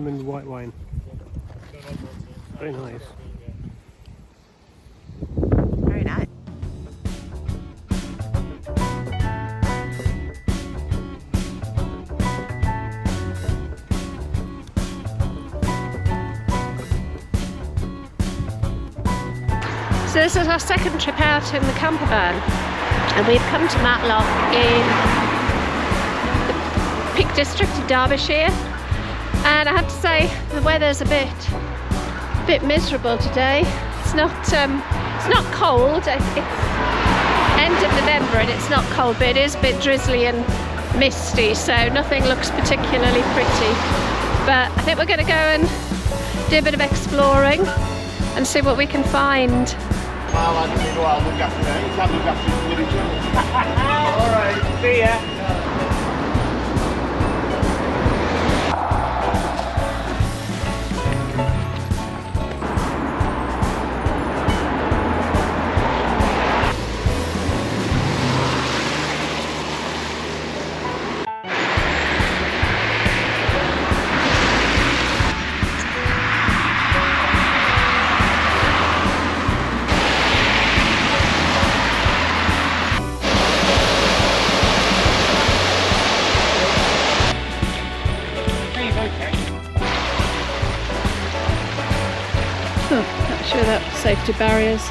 lemon white wine. Very nice. Very nice. So this is our second trip out in the camper van, and we've come to Matlock in the Peak District of Derbyshire, and I have to say the weather's a bit miserable today. It's not cold. It's end of November and it's not cold, but it is a bit drizzly and misty, so nothing looks particularly pretty. But I think we're going to go and do a bit of exploring and see what we can find. Alright, see ya. Oh, not sure that safety barrier's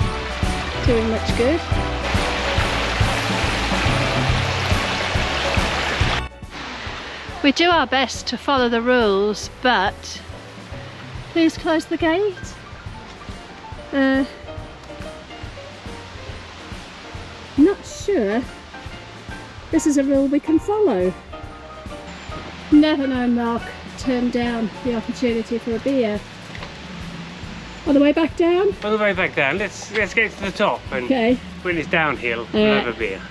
doing much good. We do our best to follow the rules, but please close the gate. Not sure this is a rule we can follow. Never know, Mark turned down the opportunity for a beer. On the way back down? On the way back down, let's get to the top, and Okay. when it's downhill, we'll have a beer.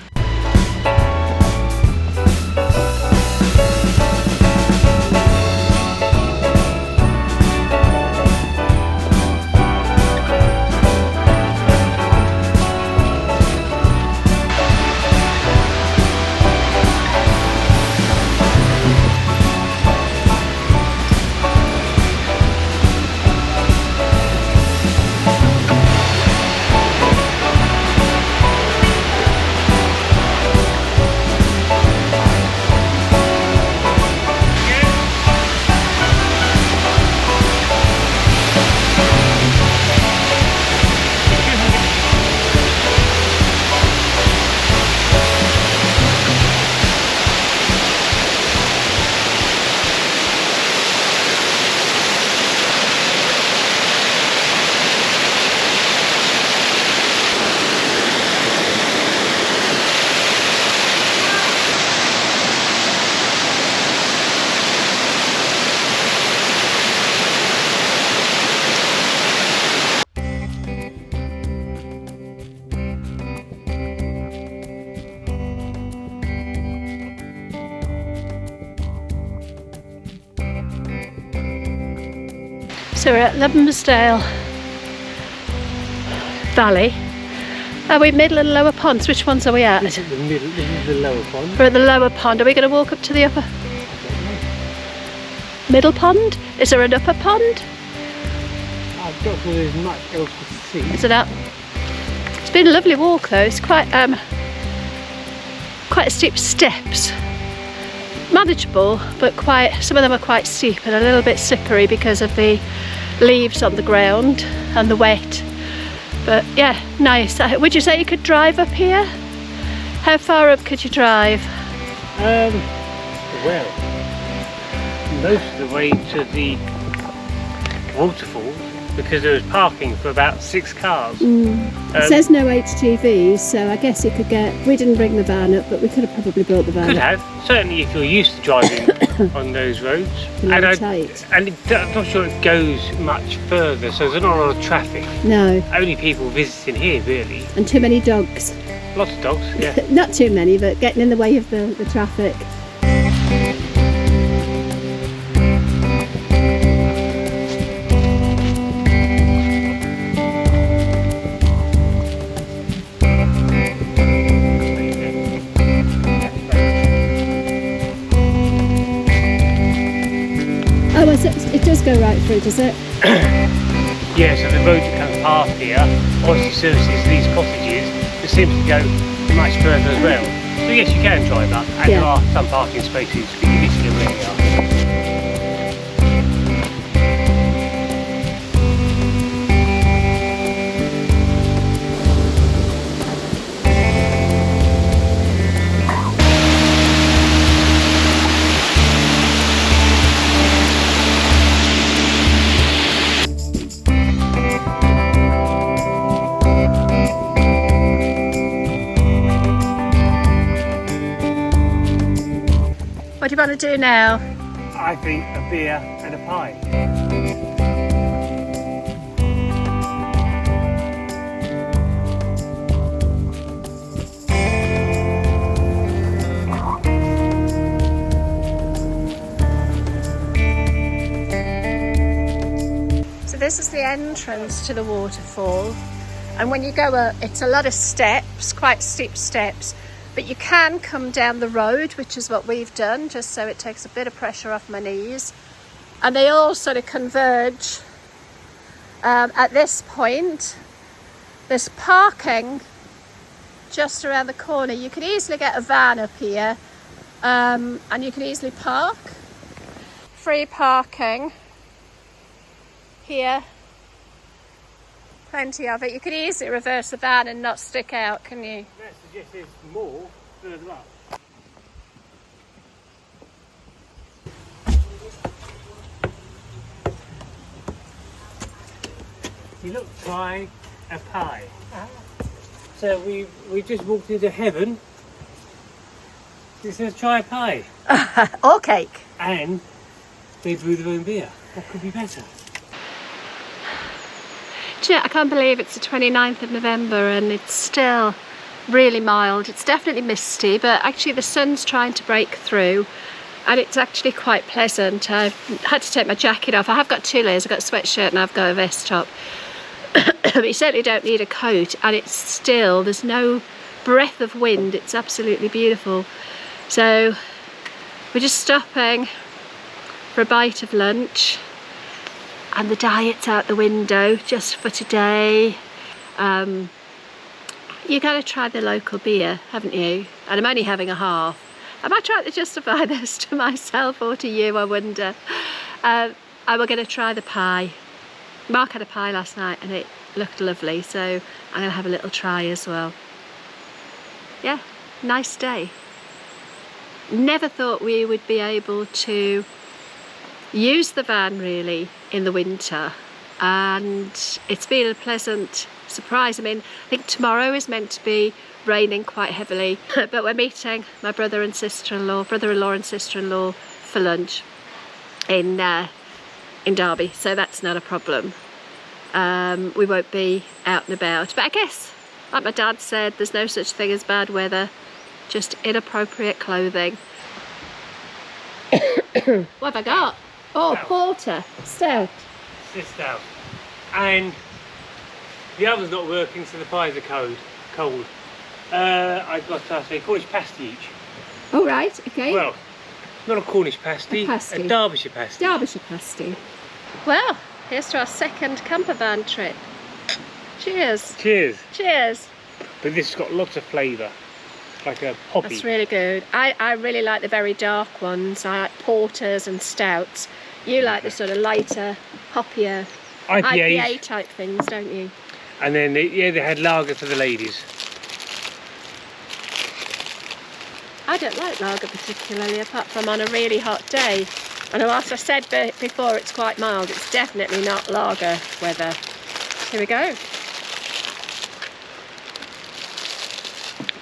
So we're at Lumsdale Valley. Are we middle and lower ponds? Which ones are we at? This is the middle, this is the lower pond. We're at the lower pond. Are we going to walk up to the upper? Middle pond? Is there an upper pond? I'm not sure there's much else to see. Is it up? It's been a lovely walk though. It's quite steep steps. Manageable, but some of them are quite steep and a little bit slippery because of the leaves on the ground and the wet. But yeah, nice. Would you say you could drive up here? How far up could you drive? Well, most of the way to the waterfalls, because there was parking for about 6 cars. It says no HGVs, so I guess you could get. We didn't bring the van up, but we could have probably brought the van Could up. have, certainly if you're used to driving on those roads. And I'm not sure it goes much further, so there's not a lot of traffic. No. Only people visiting here, really. And too many dogs. Lots of dogs, yeah. Not too many, but getting in the way of the traffic. It does through, does it? Yeah, so the road that comes past here obviously services these cottages. It seems to go much further as well. So yes, you can drive up, and there are some parking spaces for you literally where you are. What do you want to do now? I think a beer and a pie. So this is the entrance to the waterfall, and when you go up, it's a lot of steps, quite steep steps, but you can come down the road, which is what we've done, just so it takes a bit of pressure off my knees. And they all sort of converge at this point. There's parking just around the corner. You could easily get a van up here, and you can easily park. Free parking here, plenty of it. You could easily reverse the van and not stick out, can you? That suggests there's more further up. You look, try a pie. So we just walked into heaven. It says try a pie. Or cake. And they brew their own beer. What could be better? Do you know, I can't believe it's the 29th of November and it's still really mild. It's definitely misty, but actually the sun's trying to break through and it's actually quite pleasant. I've had to take my jacket off. I have got two layers. I've got a sweatshirt and I've got a vest top. But you certainly don't need a coat, and it's still, there's no breath of wind. It's absolutely beautiful. So we're just stopping for a bite of lunch, and the diet's out the window just for today. You got to try the local beer, haven't you? And I'm only having a half. Am I trying to justify this to myself or to you, I wonder? And we're going to try the pie. Mark had a pie last night and it looked lovely, so I'm going to have a little try as well. Yeah, nice day. Never thought we would be able to use the van really in the winter, and it's been a pleasant surprise. I mean, I think tomorrow is meant to be raining quite heavily, but we're meeting my brother-in-law and sister-in-law for lunch in Derby, so that's not a problem. We won't be out and about, but I guess, like my dad said, there's no such thing as bad weather, just inappropriate clothing. What have I got? Oh, porter, stout. This stout. And the oven's not working, so the pies are cold. I've got a Cornish pasty each. Oh, right, okay. Well, not a Cornish pasty, a Derbyshire pasty. Derbyshire pasty. Well, here's to our second camper van trip. Cheers. Cheers. Cheers. But this has got lots of flavour, like a poppy. That's really good. I really like the very dark ones. I like porters and stouts. You like the sort of lighter, hoppier, IPA type things, don't you? And then, they had lager for the ladies. I don't like lager particularly, apart from on a really hot day. And whilst I said before it's quite mild, it's definitely not lager weather. Here we go.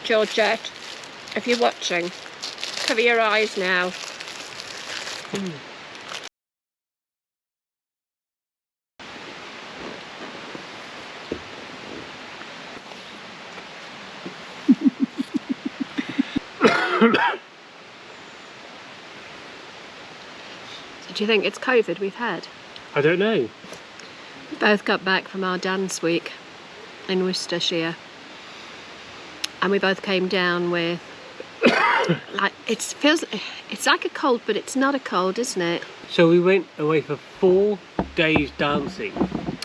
Georgette, if you're watching, cover your eyes now. So do you think it's COVID we've had? I don't know. We both got back from our dance week in Worcestershire, and we both came down with like it's like a cold, but it's not a cold, isn't it? So we went away for 4 days dancing,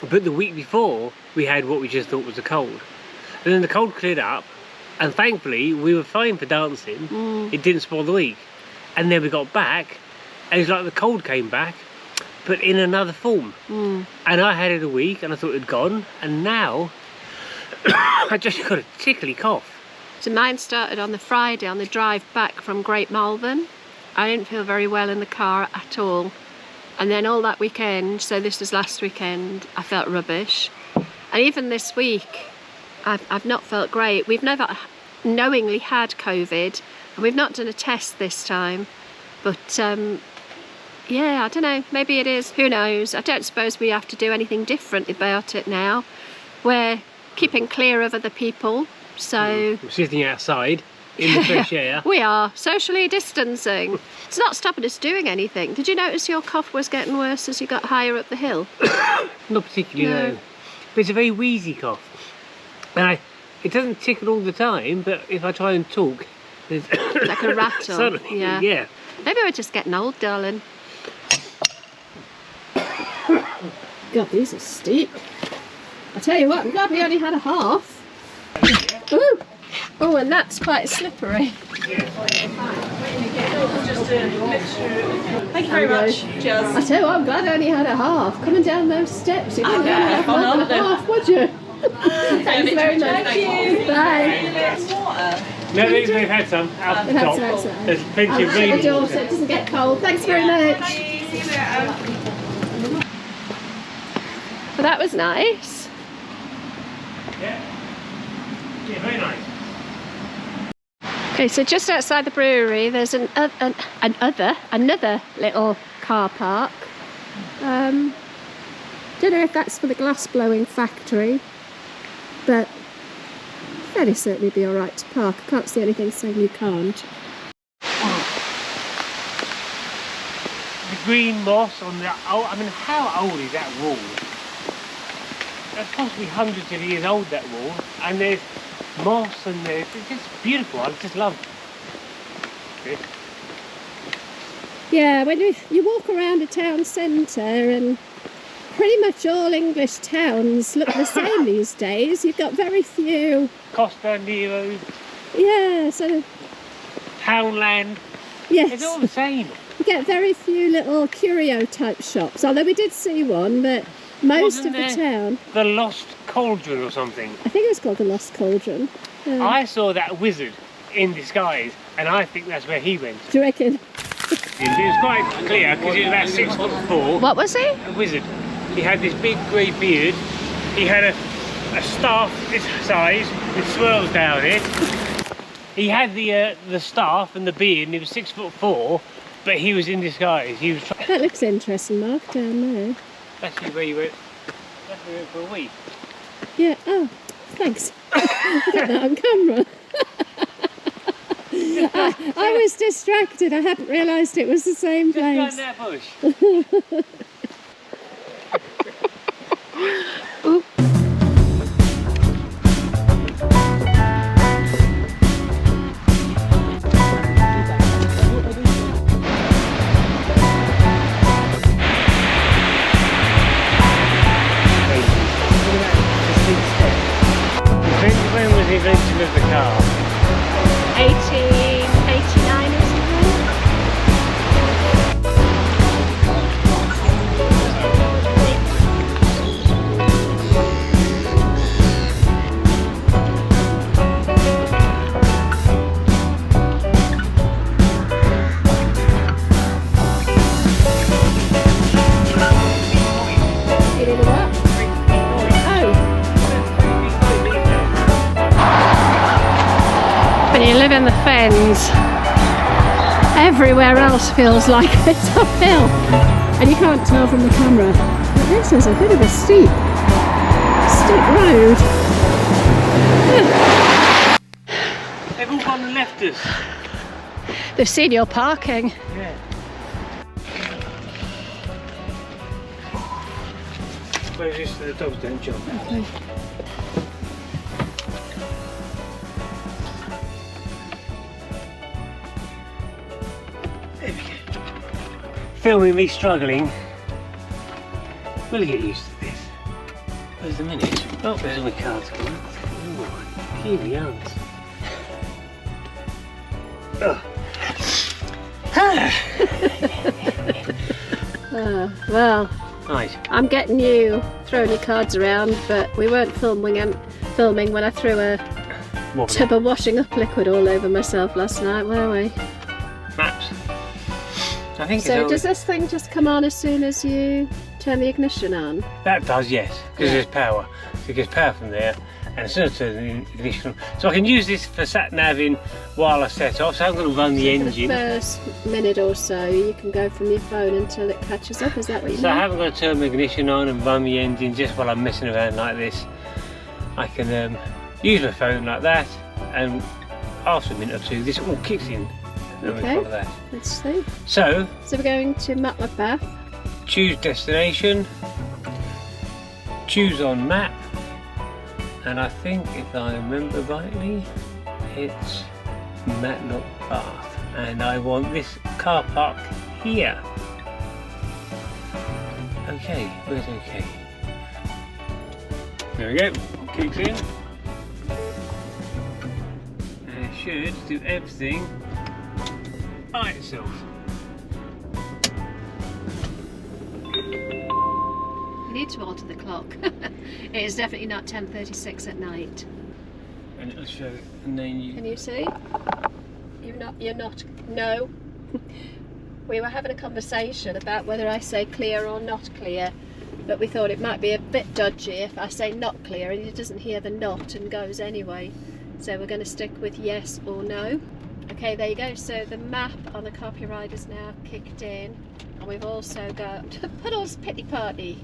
but the week before we had what we just thought was a cold. And then the cold cleared up, and thankfully we were fine for dancing. It didn't spoil the week. And then we got back, and it's like the cold came back, but in another form. And I had it a week, and I thought it'd gone, and now I just got a tickly cough. So mine started on the Friday on the drive back from Great Malvern. I didn't feel very well in the car at all. And then all that weekend, so this was last weekend, I felt rubbish. And even this week, I've not felt great. We've never knowingly had COVID, and we've not done a test this time. But yeah, I don't know, maybe it is, who knows. I don't suppose we have to do anything different about it now. We're keeping clear of other people, so... We're sitting outside in the fresh air. We are, socially distancing. It's not stopping us doing anything. Did you notice your cough was getting worse as you got higher up the hill? Not particularly, no. But it's a very wheezy cough. And it doesn't tickle all the time, but if I try and talk, there's like a rattle. Suddenly, yeah. Maybe we're just getting old, darling. God, these are steep. I tell you what, I'm glad we only had a half. Ooh. Oh, and that's quite slippery. Thank you very much. Cheers. I tell you what, I'm glad I only had a half. Coming down those steps, you couldn't have more than a half, would you? Thanks very much. Thank you. Bye. No, we've had some out the top. There's plenty of rain. The door so it doesn't get cold. Thanks very much. Well, that was nice. Yeah, very nice. Okay, so just outside the brewery, there's another little car park. Don't know if that's for the glass blowing factory, but fairly certainly be all right to park. I can't see anything saying you can't. The green moss on the... Oh, I mean, how old is that wall? That's possibly hundreds of years old, that wall. And there's moss and there's... It's just beautiful. I just love it. Yeah, when you walk around a town centre, and pretty much all English towns look the same these days. You've got very few... Costa, Nero... Yeah, sort of... Townland... Yes. It's all the same. You get very few little curio type shops, although we did see one, but most of the town... The Lost Cauldron or something? I think it was called the Lost Cauldron. I saw that wizard in disguise, and I think that's where he went. Do you reckon? It was quite clear because he was about 6'4". What was he? A wizard. He had this big grey beard. He had a staff this size with swirls down it. He had the staff and the beard, and he was 6'4", but he was in disguise. He was. That looks interesting, Mark, down there. That's where you went. That's where you went for a week. Yeah. Oh, thanks. I got that on camera. I was distracted. I hadn't realised it was the same place. Just down that bush. Ooh. When was the invention of the car? 1889 or something. You did what? When you live in the Fens, everywhere else feels like it's uphill, and you can't tell from the camera. But this is a bit of a steep road. They've all gone and left us. They've seen your parking. Yeah. Where's this? The dogs don't jump. Okay. filming me struggling. We'll get used to this. Where's the minutes? Oh, there's all my cards coming up. Oh, keep yarns. Well, Right. I'm getting you throwing your cards around, but we weren't filming when I threw a tub of washing up liquid all over myself last night, were we? Maps. I think So does this thing just come on as soon as you turn the ignition on? That does, yes, because there's power. So it gets power from there, and as soon as I turn the ignition on. So I can use this for sat-naving while I set off, so I'm going to run the engine. For the first minute or so, you can go from your phone until it catches up, is that what you mean? So I haven't got to turn the ignition on and run the engine just while I'm messing around like this. I can use my phone like that, and after a minute or two, this all kicks in. And we follow that. Let's see. So we're going to Matlock Bath. Choose destination, choose on map, and I think if I remember rightly, it's Matlock Bath, and I want this car park here. Okay, where's okay? There we go, kicks in. And it should do everything by itself. You need to alter the clock. It is definitely not 10:36 at night. And it'll show, and then you... Can you see? You're not, no. We were having a conversation about whether I say clear or not clear, but we thought it might be a bit dodgy if I say not clear and he doesn't hear the not and goes anyway. So we're going to stick with yes or no. Okay, there you go. So the map on the Carpuride is now kicked in, and we've also got Puddle's Pity Party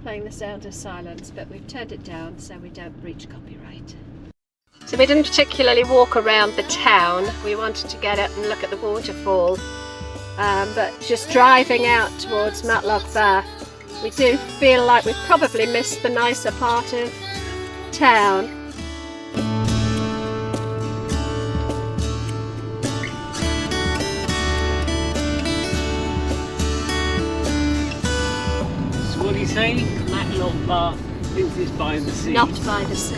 playing The Sound of Silence, but we've turned it down so we don't breach copyright. So we didn't particularly walk around the town. We wanted to get up and look at the waterfall, but just driving out towards Matlock Bath, we do feel like we've probably missed the nicer part of town. What do you say? Matlock Bath thinks it's by the sea. Not by the sea.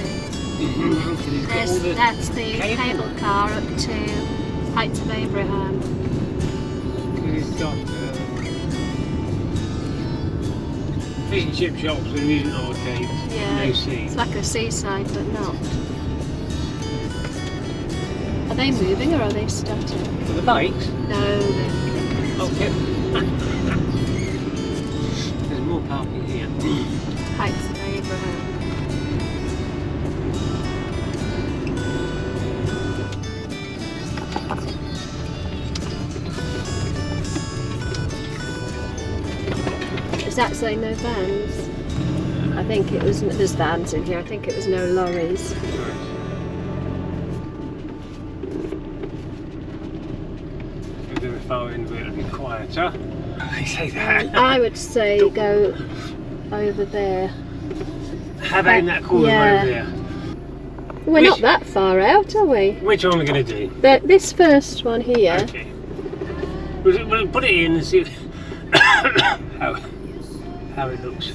That's the cable car up to Heights of Abraham. It's got fish and chip shops and amusement arcades. Yeah, No sea. it's like a seaside but not. Are they moving or are they starting? For the bikes? No, they're... Okay. There's more parking here. Heights of Abraham. Does that say no vans? I think it was, there's vans in here, I think it was no lorries. If they were far in, it'll be quieter. They say that. I would say go over there. How about in that corner over there? We're not that far out, are we? Which one are we going to do? This first one here. Okay. We'll put it in and see how it looks.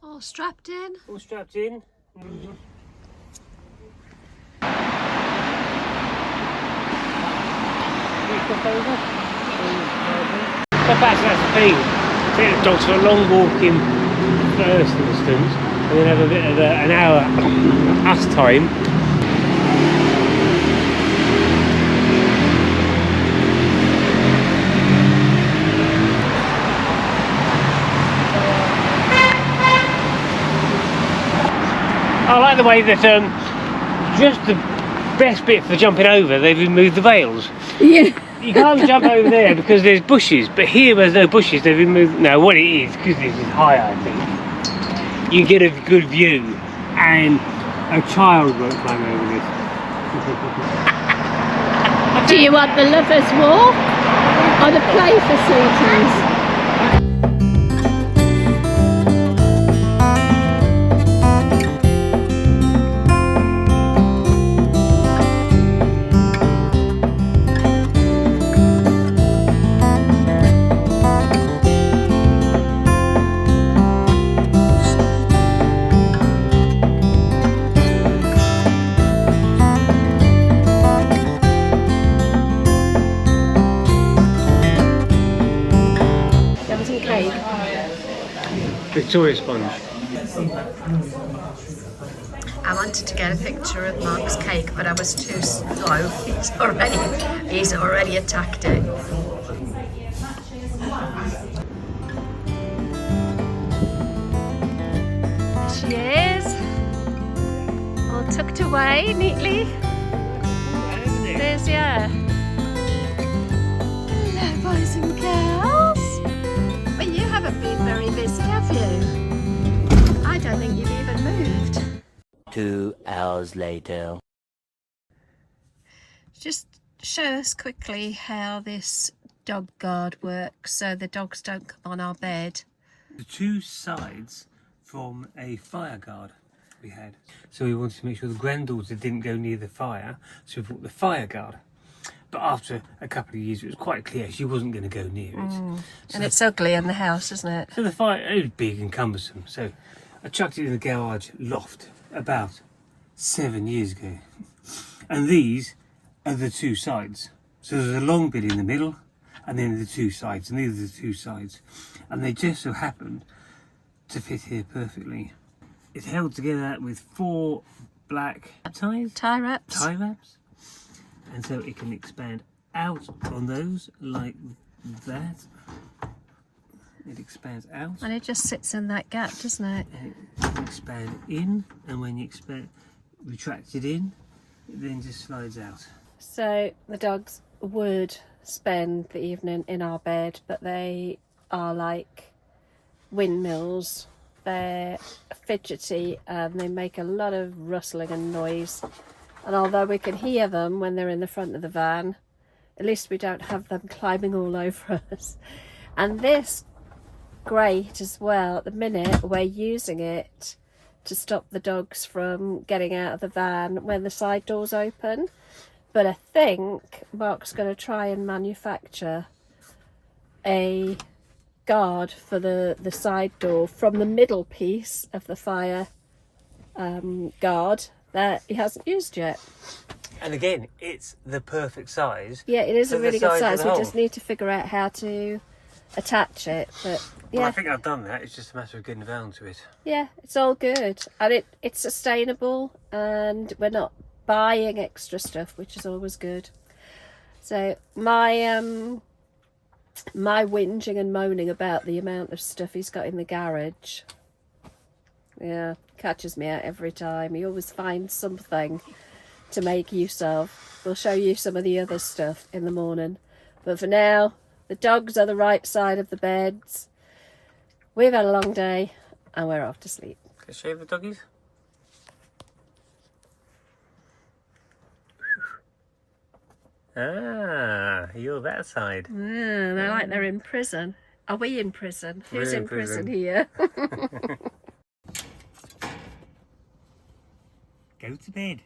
All strapped in. All strapped in. So that's the thing. Take the dogs for a long walk in first instance, and then have a bit of an hour us time. I like the way that just the best bit for jumping over, they've removed the veils. Yeah. You can't jump over there because there's bushes, but here there's no bushes, they've removed... No, what it is, because this is high, I think, you get a good view, and a child won't climb over this. Do you want the lovers walk or the play facilities? Victoria sponge. I wanted to get a picture of Mark's cake, but I was too slow. He's already attacked it. There she is, all tucked away neatly. There's hello, boys and girls. Well, you haven't been very busy, have you? I don't think you've even moved. 2 hours later. Just show us quickly how this dog guard works so the dogs don't come on our bed. The two sides from a fire guard we had. So we wanted to make sure the granddaughter didn't go near the fire, so we brought the fire guard. But after a couple of years, it was quite clear she wasn't going to go near it. So And it's ugly in the house, isn't it? So the fire, it was big and cumbersome. So I chucked it in the garage loft about 7 years ago. And these are the two sides. So there's a long bit in the middle and then the two sides. And these are the two sides. And they just so happened to fit here perfectly. It's held together with 4 black Tie wraps. tie wraps. And so it can expand out on those like that. It expands out. And it just sits in that gap, doesn't it? And it can expand in, and when you retract it in, it then just slides out. So the dogs would spend the evening in our bed, but they are like windmills. They're fidgety and they make a lot of rustling and noise. And although we can hear them when they're in the front of the van, at least we don't have them climbing all over us. And this grate as well, at the minute we're using it to stop the dogs from getting out of the van when the side doors open. But I think Mark's going to try and manufacture a guard for the side door from the middle piece of the fire guard that he hasn't used yet. And again, it's the perfect size. Yeah, it is for a the really good size of size. the We hole. just need to figure out how to attach it. But Well, yeah, I think I've done that. It's just a matter of getting around to it. yeah, it's all good. And it's sustainable and we're not buying extra stuff, which is always good. So my whinging and moaning about the amount of stuff he's got in the garage, yeah, catches me out every time. He always finds something to make use of. We'll show you some of the other stuff in the morning. But for now, the dogs are the right side of the beds. We've had a long day and we're off to sleep. Can I show you the doggies? Ah, you're that side. Yeah, they're like they're in prison. Are we in prison? We're Who's in in prison prison. here? Go to bed.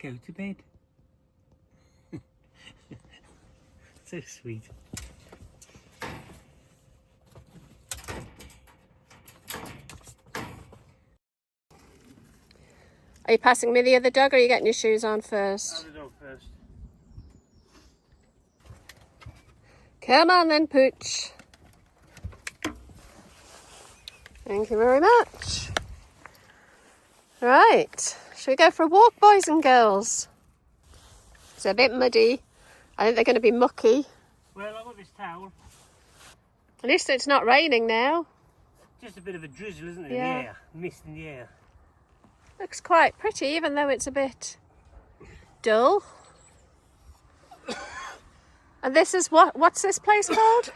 Go to bed. So sweet. Are you passing me the other dog or are you getting your shoes on first? Have the dog first. Come on then, Pooch. Thank you very much. Right, shall we go for a walk, boys and girls? It's a bit muddy. I think they're going to be mucky. Well, I've got this towel. At least it's not raining now. Just a bit of a drizzle, isn't it? Yeah. In the air. Mist in the air. Looks quite pretty, even though it's a bit dull. And this is what's this place called?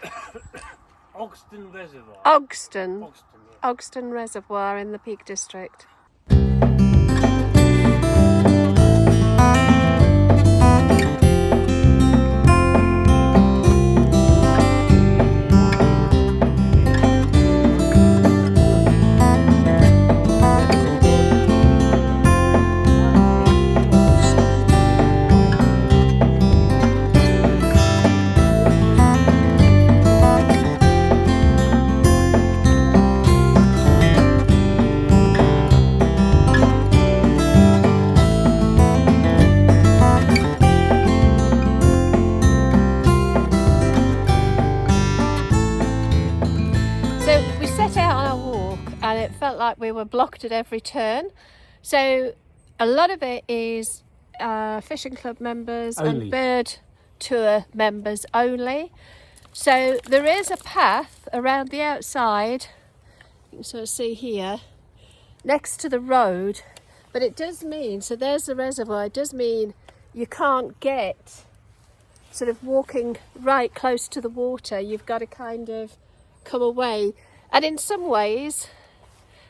Ogston Reservoir. Ogston. Ogston, yeah. Ogston Reservoir in the Peak District. we're blocked at every turn. So a lot of it is fishing club members Only. and bird tour members only. So there is a path around the outside, you can sort of see here, next to the road, but it does mean, so there's the reservoir, it does mean you can't get sort of walking right close to the water. You've got to kind of come away, and in some ways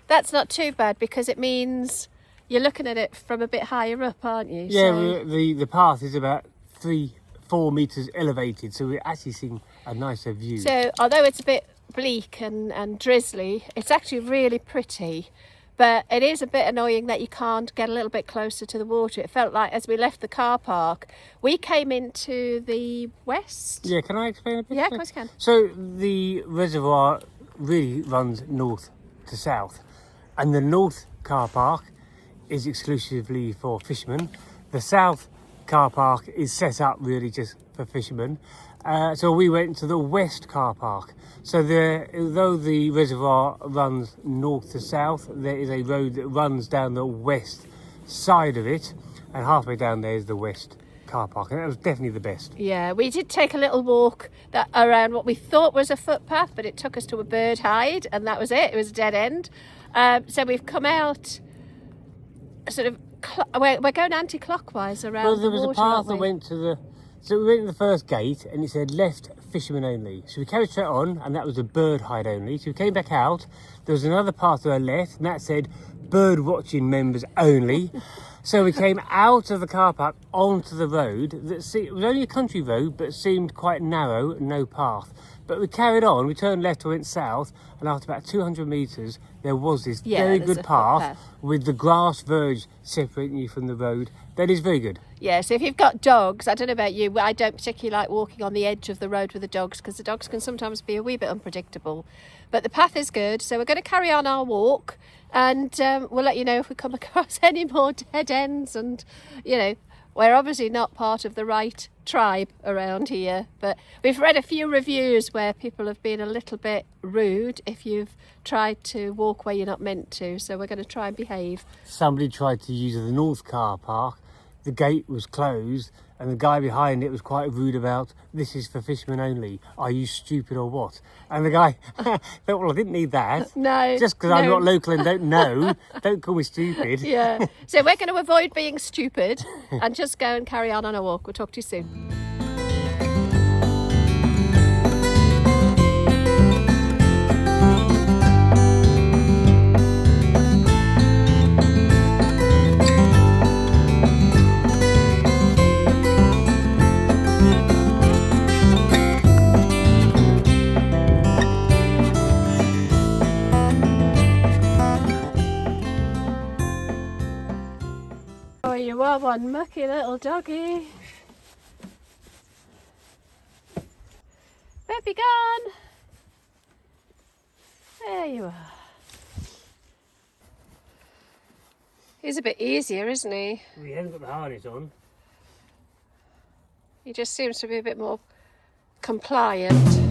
that's not too bad because it means you're looking at it from a bit higher up, aren't you? Yeah, So, the path is about 3-4 meters elevated, so we're actually seeing a nicer view. so although it's a bit bleak and drizzly, it's actually really pretty. But it is a bit annoying that you can't get a little bit closer to the water. It felt like as we left the car park, we came into the west. Yeah, can I explain a bit? Yeah, of course you can. So the reservoir really runs north to south, and the north car park is exclusively for fishermen. The south car park is set up really just for fishermen. So we went to the west car park. So although the reservoir runs north to south, there is a road that runs down the west side of it, and halfway down there is the west car park, and that was definitely the best. Yeah, we did take a little walk around what we thought was a footpath, but it took us to a bird hide, and that was it. It was a dead end. So we've come out sort of, we're going anti-clockwise around Well, there the was water, a path aren't that we? went to the... So we went to the first gate, and it said left fishermen only. So we carried straight on, and that was a bird hide only. So we came back out. There was another path to our left, and that said bird watching members only. So we came out of the car park onto the road. It was only a country road, but seemed quite narrow, no path. But we carried on, we turned left, we went south, and after about 200 metres, there was this very there's good a path footpath. with the grass verge separating you from the road. That is very good. Yeah, so if you've got dogs, I don't know about you, I don't particularly like walking on the edge of the road with the dogs because the dogs can sometimes be a wee bit unpredictable. But the path is good, so we're going to carry on our walk, and we'll let you know if we come across any more dead ends. And, you know, we're obviously not part of the right tribe around here, but we've read a few reviews where people have been a little bit rude if you've tried to walk where you're not meant to, so we're going to try and behave. Somebody tried to use the north car park. The gate was closed, and the guy behind it was quite rude about, this is for fishermen only. Are you stupid or what? And the guy thought, well, I didn't need that. No. Just because I'm no. not local and don't know, don't call me stupid. Yeah. So we're going to avoid being stupid and just go and carry on our walk. We'll talk to you soon. Oh, you are one mucky little doggy. Where have you gone? There you are. He's a bit easier, isn't he? We haven't got the harness on. He just seems to be a bit more compliant.